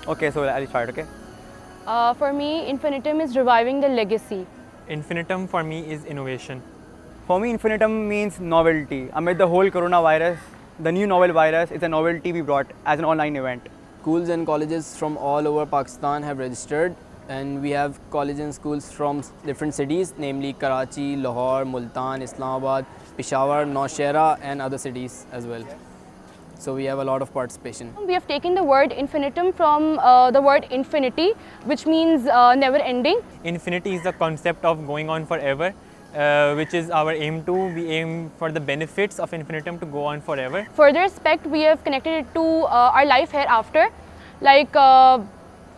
Okay, so I'll start, okay? For me, Infinitum is reviving the legacy. Infinitum for me is innovation. For me, Infinitum means novelty. Amid the whole coronavirus, the new novel virus is a novelty we brought as an online event. Schools and colleges from all over Pakistan have registered, and we have colleges and schools from different cities, namely Karachi, Lahore, Multan, Islamabad, Peshawar, Nowshera, and other cities as well. So we have a lot of participation. We have taken the word infinitum from the word infinity, which means never ending. Infinity is the concept of going on forever, which is our aim too. We aim for the benefits of infinitum to go on forever. For the respect, we have connected it to our life hereafter, like how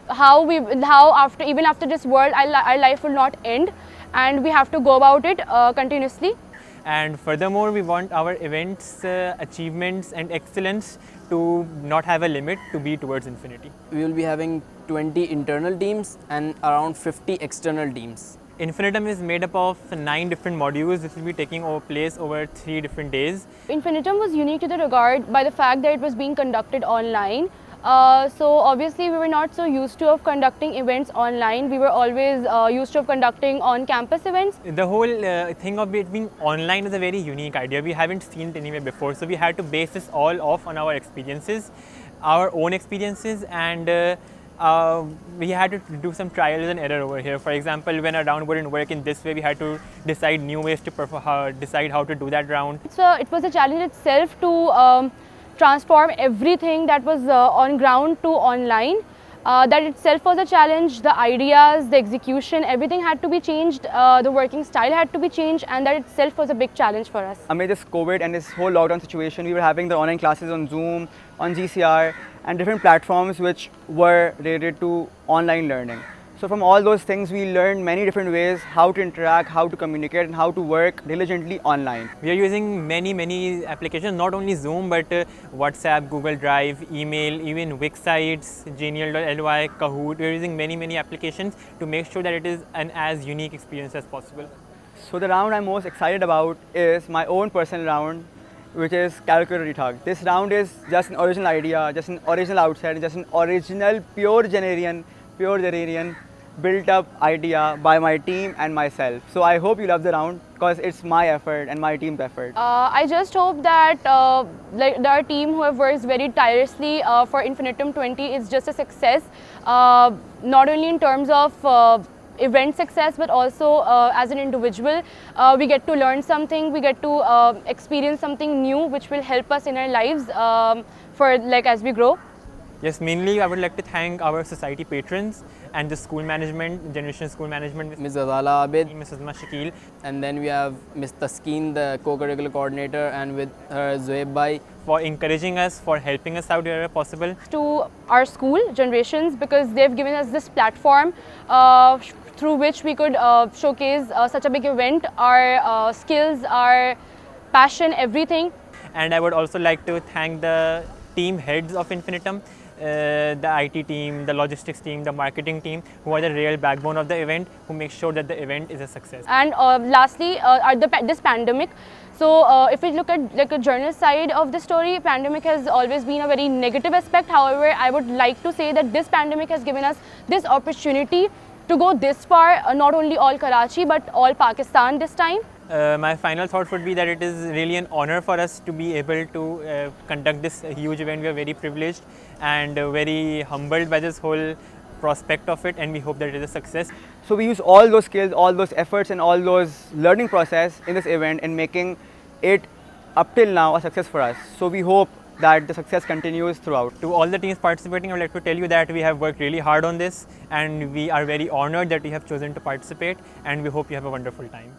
after even after this world, our life will not end, and we have to go about it continuously. And furthermore, we want our events, achievements and excellence to not have a limit, to be towards infinity. We will be having 20 internal teams and around 50 external teams. Infinitum is made up of 9 different modules. This will be taking place over 3 different days. Infinitum was unique to the regard by the fact that it was being conducted online. So obviously we were not so used to of conducting events online. We were always used to of conducting on-campus events. The whole thing of it being online is a very unique idea. We haven't seen it anywhere before. So we had to base this all off on our experiences, our own experiences, and we had to do some trials and error over here. For example, when a round wouldn't work in this way, we had to decide new ways to decide how to do that round. So it was a challenge itself to transform everything that was on ground to online. That itself was a challenge. The ideas, the execution, everything had to be changed. The working style had to be changed, and that itself was a big challenge for us. Amid this COVID and this whole lockdown situation, we were having the online classes on Zoom, on GCR, and different platforms which were related to online learning. So from all those things, we learned many different ways how to interact, how to communicate, and how to work diligently online. We are using many applications, not only Zoom, but WhatsApp, Google Drive, email, even Wix sites, Genial.ly, Kahoot. We are using many applications to make sure that it is an as unique experience as possible. So the round I'm most excited about is my own personal round, which is calculator retug. This round is just an original idea, just an original outset, just an original pure Generian built up idea by my team and myself. So I hope you love the round because it's my effort and my team's effort. I just hope that like our team who have worked very tirelessly for Infinitum 20 is just a success, not only in terms of event success, but also as an individual. We get to learn something, we get to experience something new which will help us in our lives for as we grow. Yes, mainly I would like to thank our society patrons and the school management, Generation School Management, Ms. Azala Abid, Ms. Azma Shakil. and then we have Ms. Taskeen, the co-curricular coordinator, and with her Zoeb Bhai, for encouraging us, for helping us out wherever possible. To our school, Generations, because they've given us this platform through which we could showcase such a big event, our skills, our passion, everything. And I would also like to thank the team heads of Infinitum, the IT team, the logistics team, the marketing team, who are the real backbone of the event, who make sure that the event is a success. And lastly, this pandemic. So if we look at a journal side of the story, pandemic has always been a very negative aspect. However, I would like to say that this pandemic has given us this opportunity to go this far, not only all Karachi, but all Pakistan this time. My final thought would be that it is really an honor for us to be able to conduct this huge event. We are very privileged and very humbled by this whole prospect of it, and we hope that it is a success. So we use all those skills, all those efforts and all those learning process in this event and making it up till now a success for us. So we hope that the success continues throughout. To all the teams participating, I would like to tell you that we have worked really hard on this, and we are very honored that you have chosen to participate, and we hope you have a wonderful time.